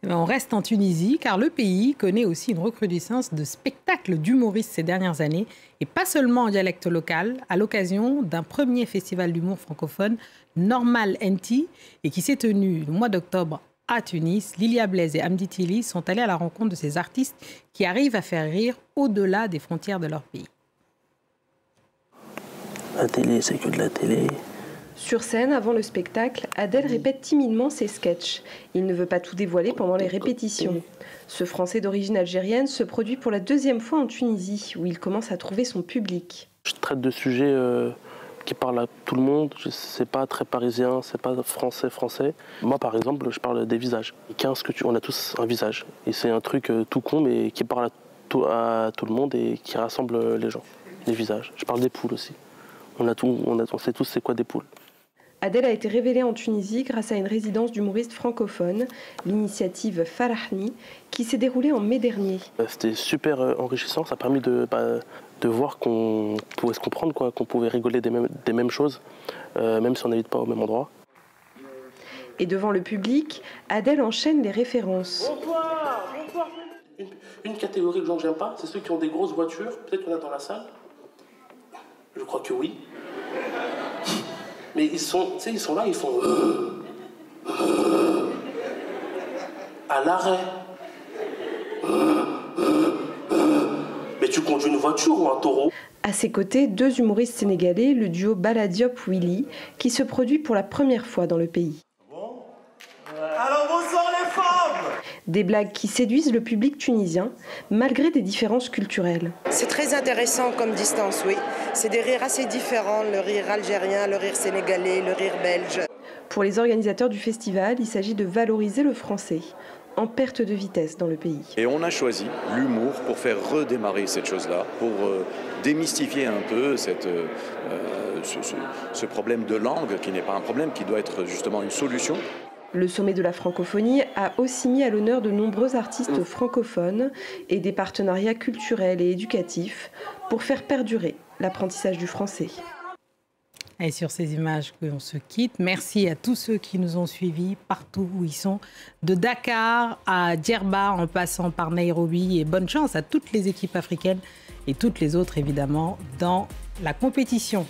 On reste en Tunisie car le pays connaît aussi une recrudescence de spectacles d'humoristes ces dernières années et pas seulement en dialecte local, à l'occasion d'un premier festival d'humour francophone, Normal NT, et qui s'est tenu le mois d'octobre à Tunis. Lilia Blaise et Hamdi Tili sont allés à la rencontre de ces artistes qui arrivent à faire rire au-delà des frontières de leur pays. La télé, c'est que de la télé. Sur scène, avant le spectacle, Adel répète timidement ses sketchs. Il ne veut pas tout dévoiler pendant les répétitions. Ce Français d'origine algérienne se produit pour la deuxième fois en Tunisie, où il commence à trouver son public. Je traite de sujets qui parlent à tout le monde. C'est pas très parisien, c'est pas français. Moi, par exemple, je parle des visages. On a tous un visage. Et c'est un truc tout con, mais qui parle à tout le monde et qui rassemble les gens. Les visages. Je parle des poules aussi. On sait tous c'est quoi des poules. Adel a été révélé en Tunisie grâce à une résidence d'humoristes francophones, l'initiative Farahni, qui s'est déroulée en mai dernier. C'était super enrichissant, ça a permis de voir qu'on pouvait se comprendre, qu'on pouvait rigoler des mêmes choses, même si on n'habite pas au même endroit. Et devant le public, Adel enchaîne les références. Bonsoir. Une catégorie que j'aime pas, c'est ceux qui ont des grosses voitures, peut-être qu'on a dans la salle. Je crois que oui. Mais ils sont là, ils font à l'arrêt. Mais tu conduis une voiture ou un taureau? À ses côtés, deux humoristes sénégalais, le duo Baladiop-Willy, qui se produit pour la première fois dans le pays. Alors bonsoir les femmes! Des blagues qui séduisent le public tunisien, malgré des différences culturelles. C'est très intéressant comme distance, oui. C'est des rires assez différents, le rire algérien, le rire sénégalais, le rire belge. Pour les organisateurs du festival, il s'agit de valoriser le français, en perte de vitesse dans le pays. Et on a choisi l'humour pour faire redémarrer cette chose-là, pour démystifier un peu ce problème de langue, qui n'est pas un problème, qui doit être justement une solution. Le sommet de la francophonie a aussi mis à l'honneur de nombreux artistes francophones et des partenariats culturels et éducatifs pour faire perdurer l'apprentissage du français. Et sur ces images qu'on se quitte, merci à tous ceux qui nous ont suivis partout où ils sont, de Dakar à Djerba en passant par Nairobi, et bonne chance à toutes les équipes africaines et toutes les autres évidemment dans la compétition.